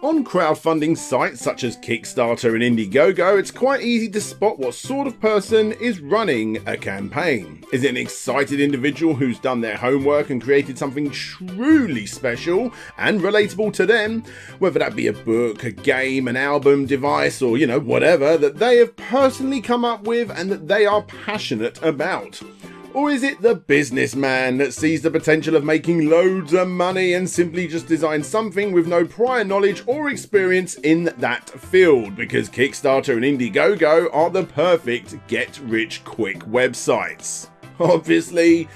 On crowdfunding sites such as Kickstarter and Indiegogo, it's quite easy to spot what sort of person is running a campaign. Is it an excited individual who's done their homework and created something truly special and relatable to them, whether that be a book, a game, an album, device, or whatever that they have personally come up with and that they are passionate about? Or is it the businessman that sees the potential of making loads of money and simply just designs something with no prior knowledge or experience in that field, because Kickstarter and Indiegogo are the perfect get-rich-quick websites? Obviously,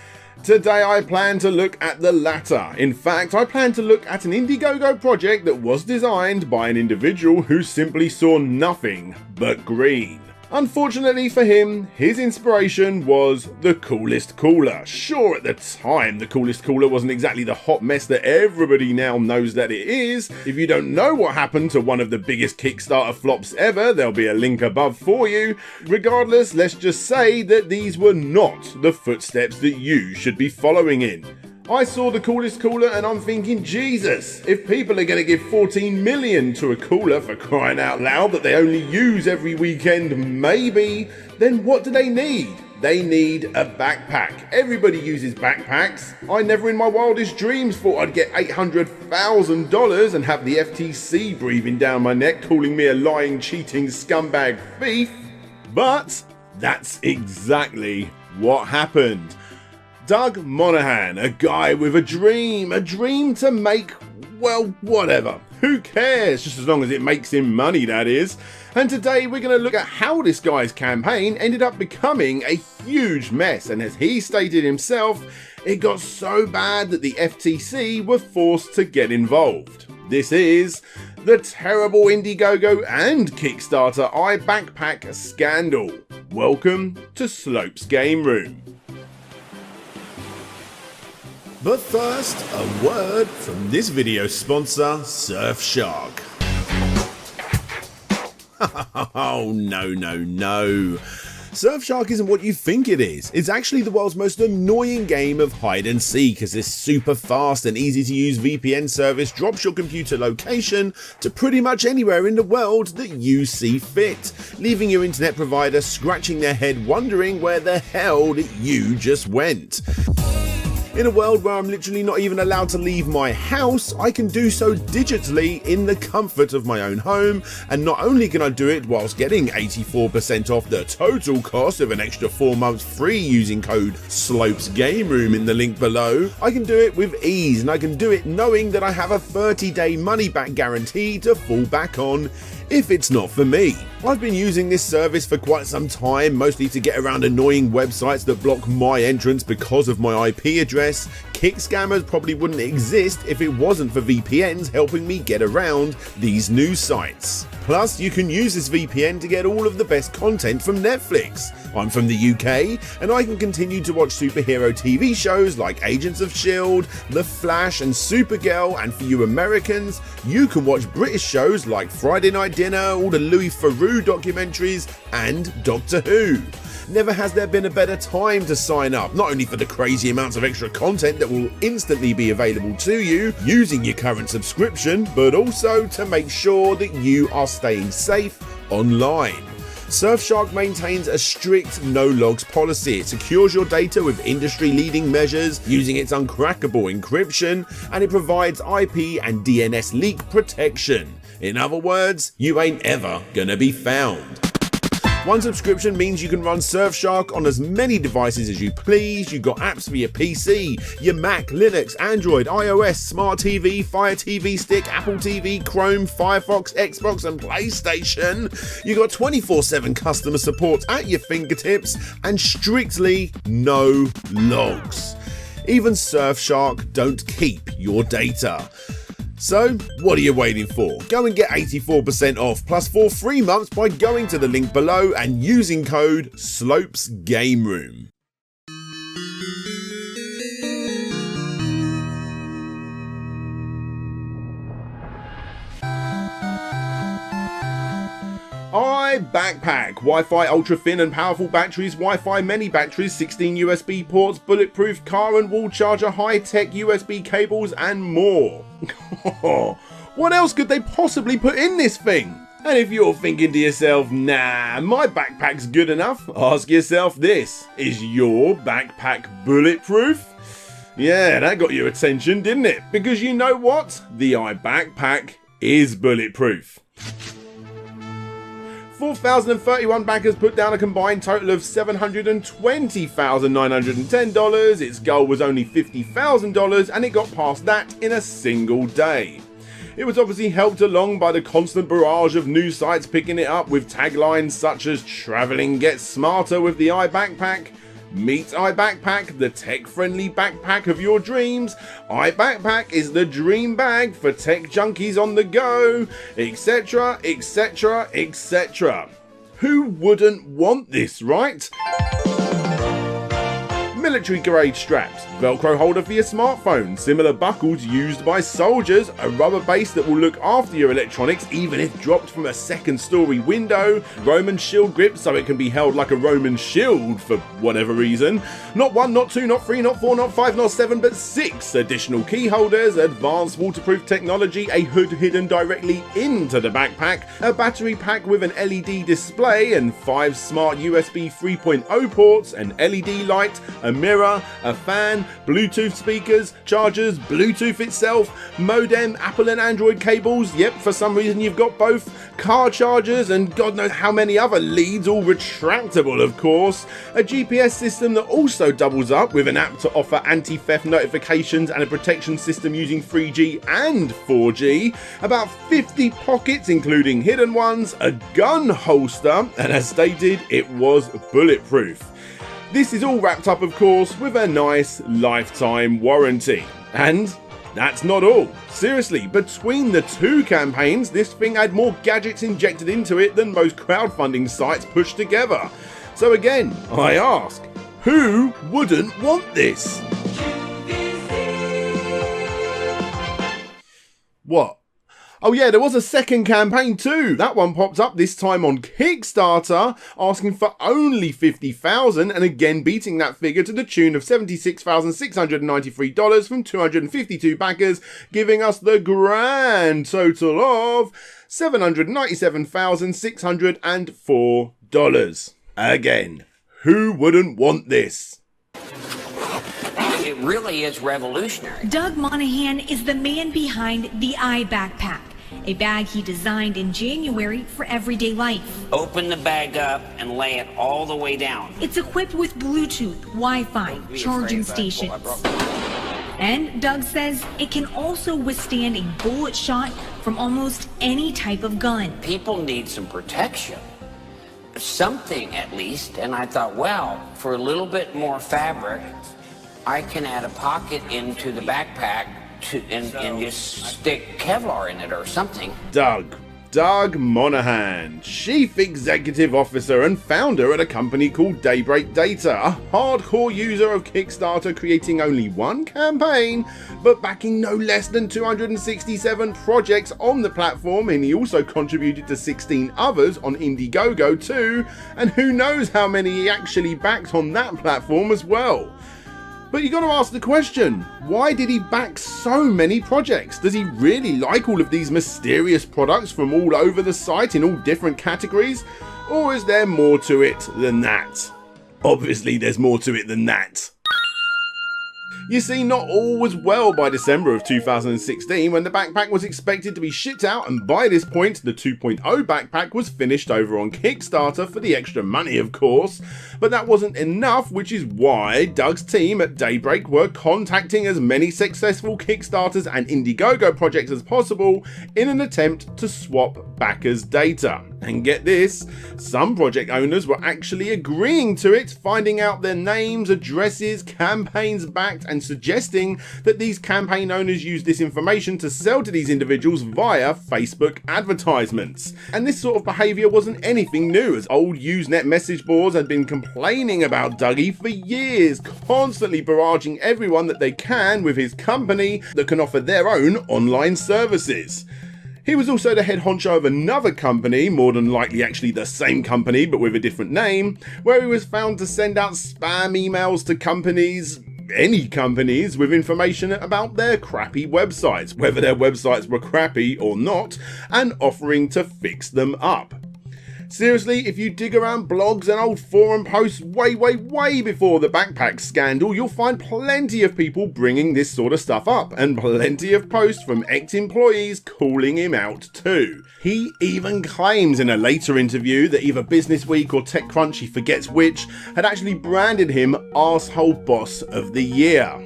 today I plan to look at the latter. In fact, I plan to look at an Indiegogo project that was designed by an individual who simply saw nothing but green. Unfortunately for him, his inspiration was the coolest cooler. Sure, at the time, the coolest cooler wasn't exactly the hot mess that everybody now knows that it is. If you don't know what happened to one of the biggest Kickstarter flops ever, there'll be a link above for you. Regardless, let's just say that these were not the footsteps that you should be following in. I saw the coolest cooler and I'm thinking, Jesus, if people are going to give 14 million to a cooler, for crying out loud, that they only use every weekend maybe, then what do they need? They need a backpack. Everybody uses backpacks. I never in my wildest dreams thought I'd get $800,000 and have the FTC breathing down my neck calling me a lying, cheating scumbag thief. But that's exactly what happened. Doug Monahan, a guy with a dream to make, well, whatever. Who cares? Just as long as it makes him money, that is. And today we're going to look at how this guy's campaign ended up becoming a huge mess. And as he stated himself, it got so bad that the FTC were forced to get involved. This is the terrible Indiegogo and Kickstarter iBackPack scandal. Welcome to Slope's Game Room. But first, a word from this video's sponsor, Surfshark. Oh, no. Surfshark isn't what you think it is. It's actually the world's most annoying game of hide and seek, as this super fast and easy to use VPN service drops your computer location to pretty much anywhere in the world that you see fit, leaving your internet provider scratching their head wondering where the hell you just went. In a world where I'm literally not even allowed to leave my house, I can do so digitally in the comfort of my own home, and not only can I do it whilst getting 84% off the total cost of an extra 4 months free using code SLOPESGameRoom in the link below, I can do it with ease, and I can do it knowing that I have a 30-day money-back guarantee to fall back on if it's not for me. I've been using this service for quite some time, mostly to get around annoying websites that block my entrance because of my IP address. Kickscammers probably wouldn't exist if it wasn't for VPNs helping me get around these news sites. Plus, you can use this VPN to get all of the best content from Netflix. I'm from the UK, and I can continue to watch superhero TV shows like Agents of S.H.I.E.L.D., The Flash and Supergirl, and for you Americans, you can watch British shows like Friday Night Dinner, all the Louis Theroux documentaries, and Doctor Who. Never has there been a better time to sign up, not only for the crazy amounts of extra content that will instantly be available to you using your current subscription, but also to make sure that you are staying safe online. Surfshark maintains a strict no-logs policy. It secures your data with industry-leading measures using its uncrackable encryption, and it provides IP and DNS leak protection. In other words, you ain't ever gonna be found. One subscription means you can run Surfshark on as many devices as you please. You've got apps for your PC, your Mac, Linux, Android, iOS, Smart TV, Fire TV Stick, Apple TV, Chrome, Firefox, Xbox and PlayStation. You've got 24/7 customer support at your fingertips and strictly no logs. Even Surfshark don't keep your data. So, what are you waiting for? Go and get 84% off plus 4 free months by going to the link below and using code SLOPESGameRoom. iBackPack, Wi-Fi ultra thin and powerful batteries, Wi-Fi many batteries, 16 USB ports, bulletproof car and wall charger, high-tech USB cables and more. What else could they possibly put in this thing? And if you're thinking to yourself, nah, my backpack's good enough, ask yourself this: is your backpack bulletproof? Yeah, that got your attention, didn't it? Because you know what? The iBackPack is bulletproof. 4,031 backers put down a combined total of $720,910. Its goal was only $50,000 and it got past that in a single day. It was obviously helped along by the constant barrage of news sites picking it up with taglines such as "Traveling gets smarter with the iBackPack," "Meet iBackPack, the tech-friendly backpack of your dreams," "iBackPack is the dream bag for tech junkies on the go," etc, etc, etc. Who wouldn't want this, right? Military grade straps, Velcro holder for your smartphone, similar buckles used by soldiers, a rubber base that will look after your electronics even if dropped from a second story window, Roman shield grip so it can be held like a Roman shield for whatever reason, not 1, not 2, not 3, not 4, not 5, not 7, but 6 additional key holders, advanced waterproof technology, a hood hidden directly into the backpack, a battery pack with an LED display and 5 smart USB 3.0 ports, an LED light, a mirror, a fan, Bluetooth speakers, chargers, Bluetooth itself, modem, Apple and Android cables, yep, for some reason you've got both, car chargers, and God knows how many other leads, all retractable of course, a GPS system that also doubles up with an app to offer anti-theft notifications and a protection system using 3G and 4G, about 50 pockets including hidden ones, a gun holster, and as stated, it was bulletproof. This is all wrapped up, of course, with a nice lifetime warranty. And that's not all. Seriously, between the two campaigns, this thing had more gadgets injected into it than most crowdfunding sites pushed together. So again, I ask, who wouldn't want this? What? Oh yeah, there was a second campaign too. That one popped up this time on Kickstarter, asking for only $50,000 and again beating that figure to the tune of $76,693 from 252 backers, giving us the grand total of $797,604. Again, who wouldn't want this? It really is revolutionary. Doug Monahan is the man behind the iBackPack, a bag he designed in January for everyday life. Open the bag up and lay it all the way down. It's equipped with Bluetooth, Wi-Fi, charging stations. And Doug says it can also withstand a bullet shot from almost any type of gun. People need some protection. Something at least. And I thought, well, for a little bit more fabric, I can add a pocket into the backpack and just stick Kevlar in it or something. Doug Monahan, Chief Executive Officer and founder at a company called Daybreak Data, a hardcore user of Kickstarter, creating only one campaign, but backing no less than 267 projects on the platform, and he also contributed to 16 others on IndieGoGo too, and who knows how many he actually backed on that platform as well. But you got to ask the question, why did he back so many projects? Does he really like all of these mysterious products from all over the site in all different categories? Or is there more to it than that? Obviously there's more to it than that. You see, not all was well by December of 2016 when the backpack was expected to be shipped out, and by this point the 2.0 backpack was finished over on Kickstarter for the extra money of course, but that wasn't enough, which is why Doug's team at Daybreak were contacting as many successful Kickstarters and Indiegogo projects as possible in an attempt to swap backers' data. And get this, some project owners were actually agreeing to it, finding out their names, addresses, campaigns backed, and suggesting that these campaign owners use this information to sell to these individuals via Facebook advertisements. And this sort of behaviour wasn't anything new, as old Usenet message boards had been complaining about Dougie for years, constantly barraging everyone that they can with his company that can offer their own online services. He was also the head honcho of another company, more than likely actually the same company but with a different name, where he was found to send out spam emails to companies any companies with information about their crappy websites, whether their websites were crappy or not, and offering to fix them up. Seriously, if you dig around blogs and old forum posts way before the backpack scandal, you'll find plenty of people bringing this sort of stuff up, and plenty of posts from ex-employees calling him out too. He even claims in a later interview that either Business Week or TechCrunch, he forgets which, had actually branded him Arsehole Boss of the Year.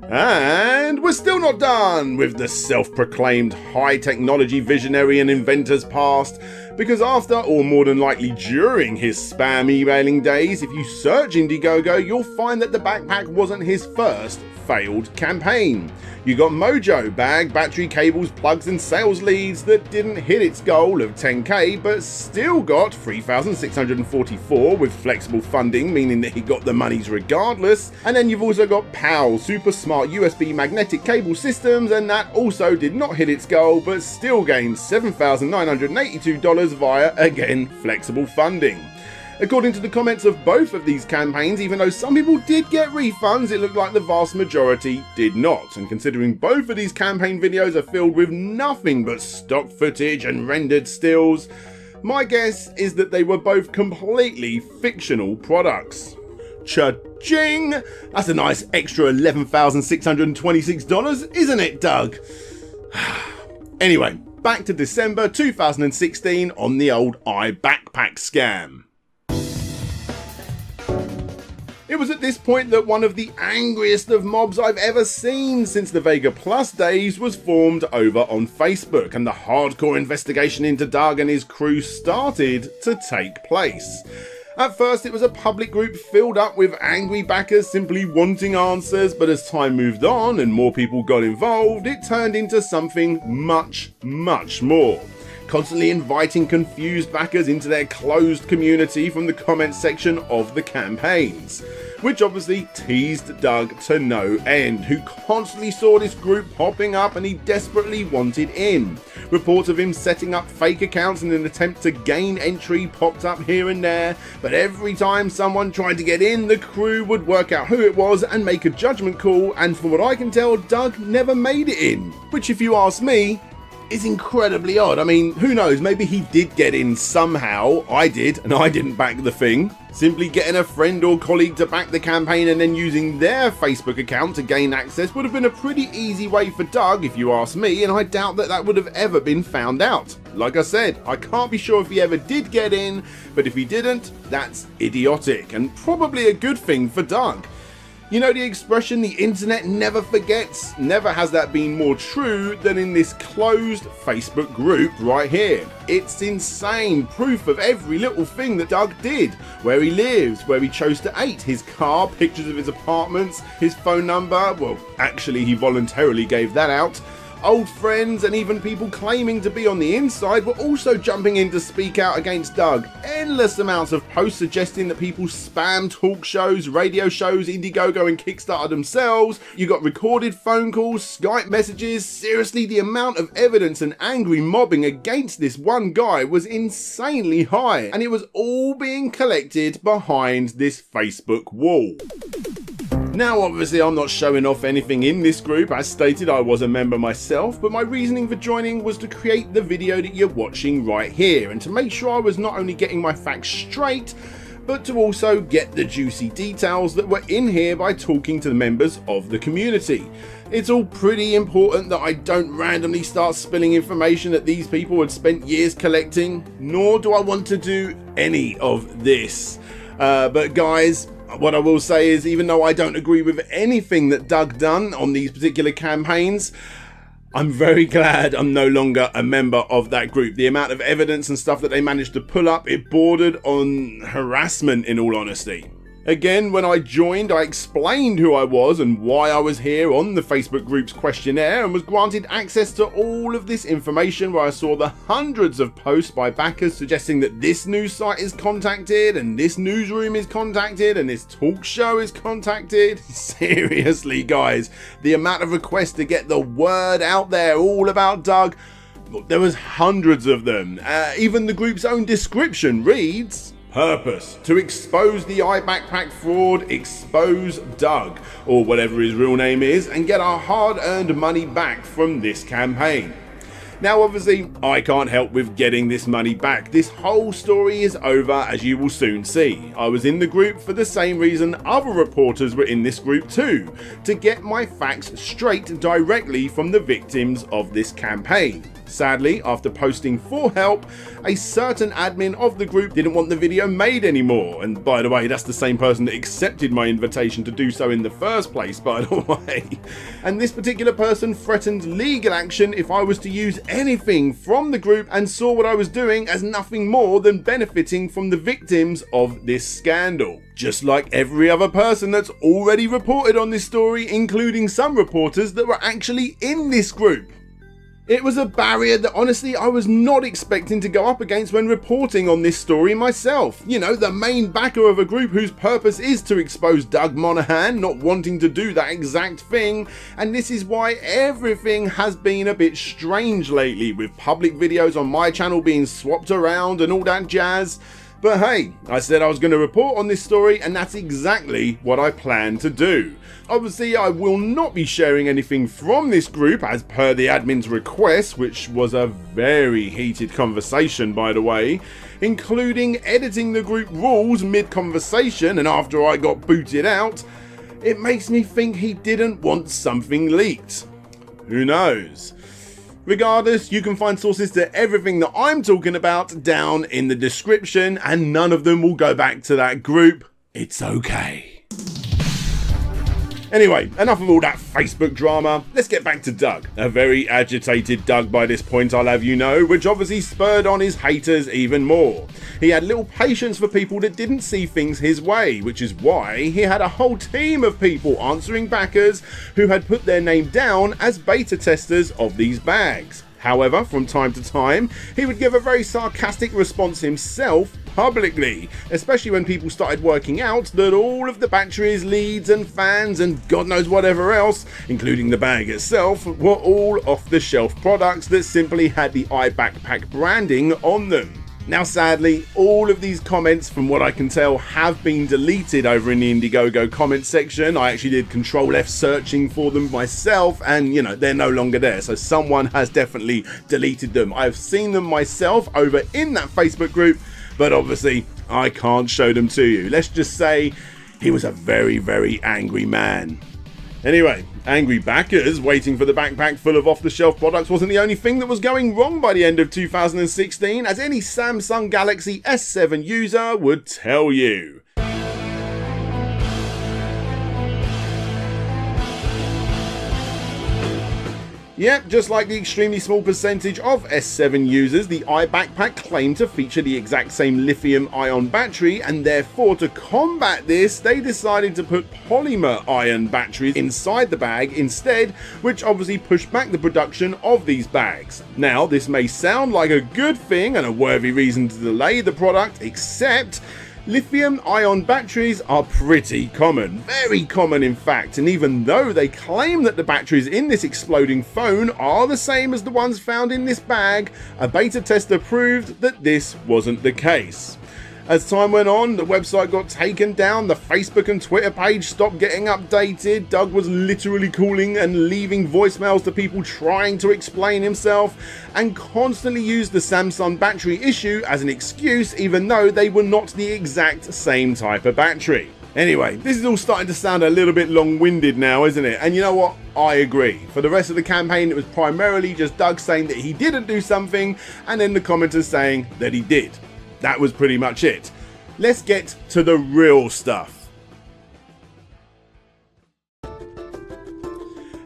And we're still not done with the self-proclaimed high-technology visionary and inventor's past, because after, or more than likely during, his spam emailing days, if you search Indiegogo, you'll find that the backpack wasn't his first failed campaign. You got Mojo, bag, battery, cables, plugs and sales leads that didn't hit its goal of 10k, but still got 3,644 with flexible funding, meaning that he got the monies regardless. And then you've also got PAL, super smart USB magnetic cable systems, and that also did not hit its goal, but still gained $7,982 via, again, flexible funding. According to the comments of both of these campaigns, even though some people did get refunds, it looked like the vast majority did not. And considering both of these campaign videos are filled with nothing but stock footage and rendered stills, my guess is that they were both completely fictional products. Cha-ching! That's a nice extra $11,626, isn't it, Doug? Anyway, back to December 2016 on the old iBackPack scam. It was at this point that one of the angriest of mobs I've ever seen since the Vega Plus days was formed over on Facebook, and the hardcore investigation into Doug and his crew started to take place. At first it was a public group filled up with angry backers simply wanting answers, but as time moved on and more people got involved, it turned into something much more. Constantly inviting confused backers into their closed community from the comments section of the campaigns, which obviously teased Doug to no end, who constantly saw this group popping up and he desperately wanted in. Reports of him setting up fake accounts in an attempt to gain entry popped up here and there, but every time someone tried to get in, the crew would work out who it was and make a judgment call, and from what I can tell, Doug never made it in, which if you ask me, is incredibly odd. I mean, who knows, maybe he did get in somehow. I did, and I didn't back the thing. Simply getting a friend or colleague to back the campaign and then using their Facebook account to gain access would have been a pretty easy way for Doug, if you ask me, and I doubt that that would have ever been found out. Like I said, I can't be sure if he ever did get in, but if he didn't, that's idiotic, and probably a good thing for Doug. You know the expression, the internet never forgets? Never has that been more true than in this closed Facebook group right here. It's insane, proof of every little thing that Doug did. Where he lives, where he chose to eat, his car, pictures of his apartments, his phone number, well actually he voluntarily gave that out. Old friends and even people claiming to be on the inside were also jumping in to speak out against Doug. Endless amounts of posts suggesting that people spam talk shows, radio shows, Indiegogo and Kickstarter themselves. You got recorded phone calls, Skype messages. Seriously, the amount of evidence and angry mobbing against this one guy was insanely high, and it was all being collected behind this Facebook wall. Now obviously I'm not showing off anything in this group, as stated I was a member myself, but my reasoning for joining was to create the video that you're watching right here, and to make sure I was not only getting my facts straight, but to also get the juicy details that were in here by talking to the members of the community. It's all pretty important that I don't randomly start spilling information that these people had spent years collecting, nor do I want to do any of this. But guys, what I will say is, even though I don't agree with anything that Doug done on these particular campaigns, I'm very glad I'm no longer a member of that group. The amount of evidence and stuff that they managed to pull up, it bordered on harassment, in all honesty. Again, when I joined, I explained who I was and why I was here on the Facebook group's questionnaire, and was granted access to all of this information, where I saw the hundreds of posts by backers suggesting that this news site is contacted, and this newsroom is contacted, and this talk show is contacted. Seriously guys, the amount of requests to get the word out there all about Doug, there was hundreds of them. Even the group's own description reads, purpose: to expose the iBackPack fraud, expose Doug, or whatever his real name is, and get our hard-earned money back from this campaign. Now obviously, I can't help with getting this money back. This whole story is over, as you will soon see. I was in the group for the same reason other reporters were in this group too, to get my facts straight directly from the victims of this campaign. Sadly, after posting for help, a certain admin of the group didn't want the video made anymore. And by the way, that's the same person that accepted my invitation to do so in the first place, by the way. And this particular person threatened legal action if I was to use anything from the group, and saw what I was doing as nothing more than benefiting from the victims of this scandal. Just like every other person that's already reported on this story, including some reporters that were actually in this group. It was a barrier that honestly I was not expecting to go up against when reporting on this story myself. You know, the main backer of a group whose purpose is to expose Doug Monahan, not wanting to do that exact thing. And this is why everything has been a bit strange lately, with public videos on my channel being swapped around and all that jazz. But hey, I said I was going to report on this story, and that's exactly what I plan to do. Obviously, I will not be sharing anything from this group as per the admin's request, which was a very heated conversation by the way, including editing the group rules mid-conversation and after I got booted out. It makes me think he didn't want something leaked. Who knows? Regardless, you can find sources to everything that I'm talking about down in the description, and none of them will go back to that group. It's okay. Anyway, enough of all that Facebook drama. Let's get back to Doug. A very agitated Doug by this point, I'll have you know, which obviously spurred on his haters even more. He had little patience for people that didn't see things his way, which is why he had a whole team of people answering backers who had put their name down as beta testers of these bags. However, from time to time, he would give a very sarcastic response himself publicly, especially when people started working out that all of the batteries, leads and fans and God knows whatever else, including the bag itself, were all off-the-shelf products that simply had the iBackPack branding on them. Now sadly, all of these comments, from what I can tell, have been deleted over in the Indiegogo comment section. I actually did Control F searching for them myself, and you know, they're no longer there, so someone has definitely deleted them. I've seen them myself over in that Facebook group, but obviously I can't show them to you. Let's just say he was a very, very angry man. Anyway, angry backers waiting for the backpack full of off-the-shelf products wasn't the only thing that was going wrong by the end of 2016, as any Samsung Galaxy S7 user would tell you. Yep, just like the extremely small percentage of S7 users, the iBackPack claimed to feature the exact same lithium-ion battery, and therefore to combat this, they decided to put polymer-ion batteries inside the bag instead, which obviously pushed back the production of these bags. Now, this may sound like a good thing and a worthy reason to delay the product, except lithium-ion batteries are pretty common, very common in fact, and even though they claim that the batteries in this exploding phone are the same as the ones found in this bag, a beta tester proved that this wasn't the case. As time went on, the website got taken down, the Facebook and Twitter page stopped getting updated, Doug was literally calling and leaving voicemails to people trying to explain himself, and constantly used the Samsung battery issue as an excuse, even though they were not the exact same type of battery. Anyway, this is all starting to sound a little bit long-winded now, isn't it? And you know what? I agree. For the rest of the campaign, it was primarily just Doug saying that he didn't do something, and then the commenters saying that he did. That was pretty much it. Let's get to the real stuff.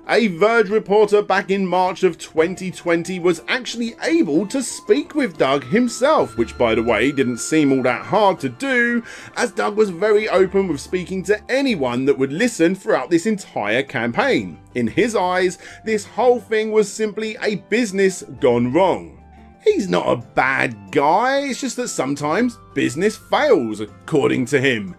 A Verge reporter back in March of 2020 was actually able to speak with Doug himself, which by the way didn't seem all that hard to do, as Doug was very open with speaking to anyone that would listen throughout this entire campaign. In his eyes, this whole thing was simply a business gone wrong. He's not a bad guy, it's just that sometimes business fails, according to him.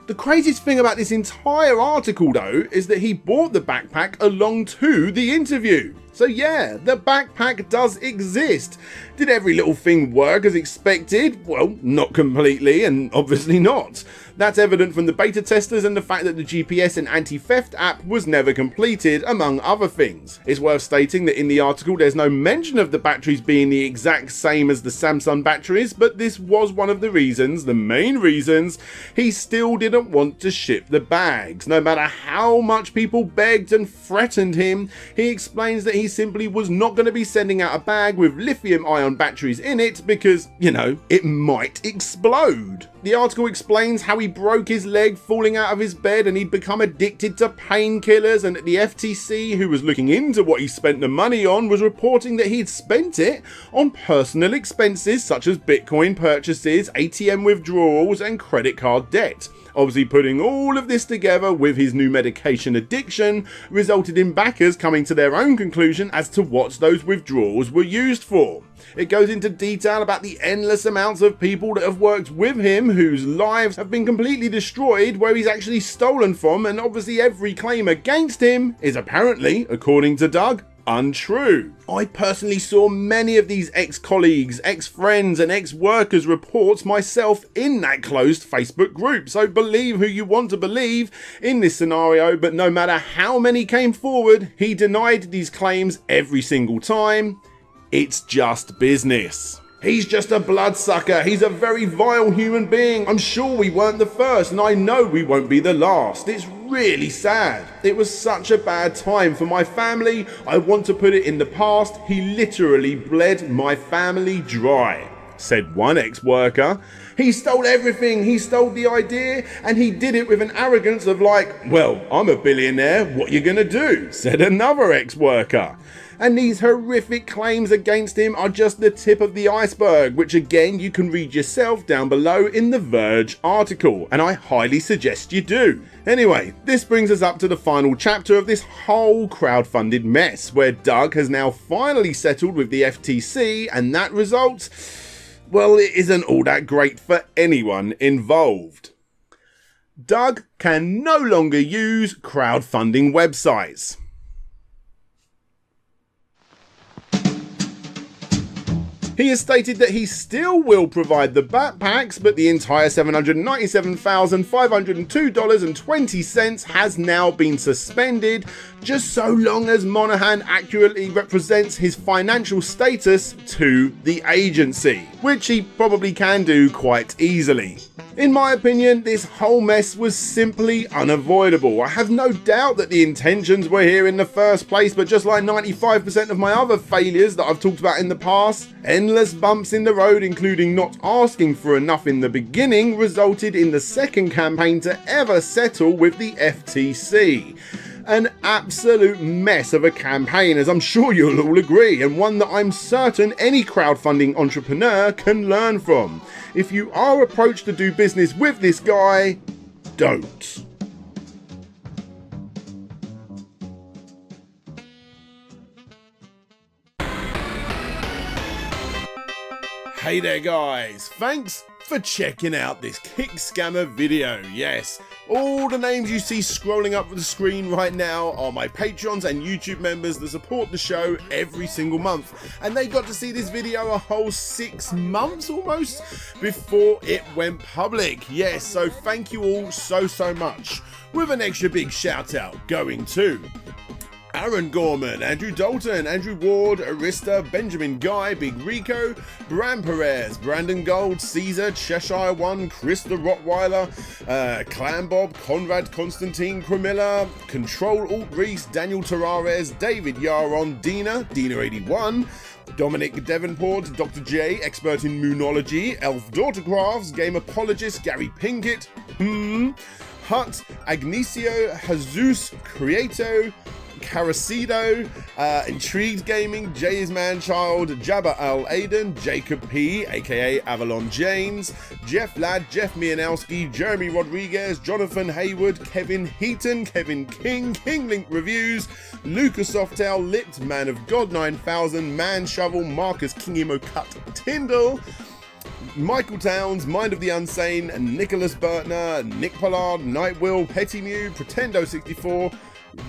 The craziest thing about this entire article though is that he brought the backpack along to the interview. So yeah, the backpack does exist. Did every little thing work as expected? Well, not completely, and obviously not. That's evident from the beta testers and the fact that the GPS and anti-theft app was never completed, among other things. It's worth stating that in the article there's no mention of the batteries being the exact same as the Samsung batteries, but this was one of the reasons, the main reasons, he still didn't want to ship the bags. No matter how much people begged and threatened him, he explains that he simply was not going to be sending out a bag with lithium-ion batteries in it because, you know, it might explode. The article explains how he broke his leg falling out of his bed and he'd become addicted to painkillers, and the FTC, who was looking into what he spent the money on, was reporting that he'd spent it on personal expenses such as Bitcoin purchases, ATM withdrawals and credit card debt. Obviously, putting all of this together with his new medication addiction resulted in backers coming to their own conclusion as to what those withdrawals were used for. It goes into detail about the endless amounts of people that have worked with him whose lives have been completely destroyed, where he's actually stolen from, and obviously every claim against him is apparently, according to Doug, untrue. I personally saw many of these ex-colleagues, ex-friends and ex-workers' reports myself in that closed Facebook group, so believe who you want to believe in this scenario, but no matter how many came forward, he denied these claims every single time. It's just business. He's just a bloodsucker. He's a very vile human being. I'm sure we weren't the first, and I know we won't be the last. It's really sad. It was such a bad time for my family. I want to put it in the past. He literally bled my family dry, said one ex-worker. He stole everything. He stole the idea, and he did it with an arrogance of like, well, I'm a billionaire. What you gonna do? Said another ex-worker. And these horrific claims against him are just the tip of the iceberg, which again you can read yourself down below in the Verge article, and I highly suggest you do. Anyway, this brings us up to the final chapter of this whole crowdfunded mess, where Doug has now finally settled with the FTC, and that result, well, it isn't all that great for anyone involved. Doug can no longer use crowdfunding websites. He has stated that he still will provide the backpacks, but the entire $797,502.20 has now been suspended, just so long as Monahan accurately represents his financial status to the agency, which he probably can do quite easily. In my opinion, this whole mess was simply unavoidable. I have no doubt that the intentions were here in the first place, but just like 95% of my other failures that I've talked about in the past, endless bumps in the road, including not asking for enough in the beginning, resulted in the second campaign to ever settle with the FTC. An absolute mess of a campaign, as I'm sure you'll all agree, and one that I'm certain any crowdfunding entrepreneur can learn from. If you are approached to do business with this guy, don't. Hey there guys, thanks for checking out this Kickscammer video. Yes, all the names you see scrolling up the screen right now are my Patreons and YouTube members that support the show every single month, and they got to see this video a whole 6 months almost before it went public. Yes, so thank you all so much, with an extra big shout out going to Aaron Gorman, Andrew Dalton, Andrew Ward, Arista, Benjamin Guy, Big Rico, Bram Perez, Brandon Gold, Caesar, Cheshire One, Chris the Rottweiler, Clan Bob, Conrad Constantine Cremilla, Control Alt Reese, Daniel Tarares, David Yaron, Dina81, Dominic Devonport, Dr. J, expert in moonology, Elf Daughter Crafts, Game Apologist, Gary Pinkett, Hut, Agnesio, Jesus, Creato, Carasido, Intrigued Gaming, Jay's Manchild, Jabba Al Aiden, Jacob P, aka Avalon James, Jeff Ladd, Jeff Mianowski, Jeremy Rodriguez, Jonathan Hayward, Kevin Heaton, Kevin King, Kinglink Reviews, Lucas Softail, Lipped, Man of God 9000, Man Shovel, Marcus Kingimo Cut Tyndall, Michael Towns, Mind of the Unsane, Nicholas Bertner, Nick Pollard, Nightwill, Petty Mew, Pretendo64,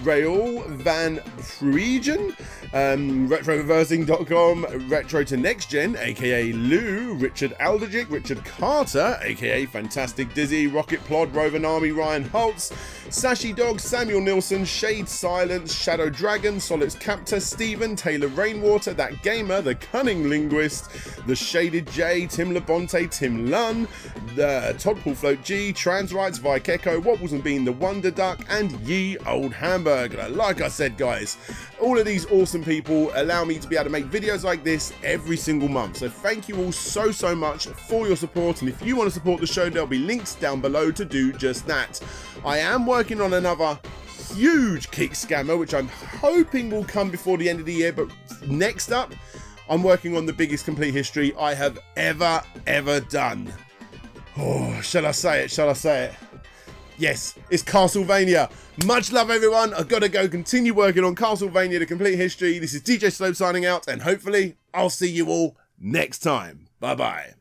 Raoul Van Friegen, retroreversing.com, Retro to Next Gen, aka Lou, Richard Alderjic, Richard Carter, aka Fantastic Dizzy, Rocket Plod, Rovan Army, Ryan Holtz, Sashi Dog, Samuel Nilsson, Shade Silence, Shadow Dragon, Solix Captor, Stephen, Taylor Rainwater, That Gamer, The Cunning Linguist, The Shaded J, Tim Labonte, Tim Lunn, the Todd Paul Float G, Trans Rights, Vikeko, Wobbles and Bean, The Wonder Duck, and Ye Old Hamburger. Like I said, guys, all of these awesome people allow me to be able to make videos like this every single month. So thank you all so much for your support, and if you want to support the show, there'll be links down below to do just that. I am working on another huge Kickscammer, which I'm hoping will come before the end of the year, but next up, I'm working on the biggest complete history I have ever done. Oh, shall I say it? Yes, it's Castlevania. Much love, everyone. I've got to go continue working on Castlevania The Complete History. This is DJ Slope signing out, and hopefully I'll see you all next time. Bye-bye.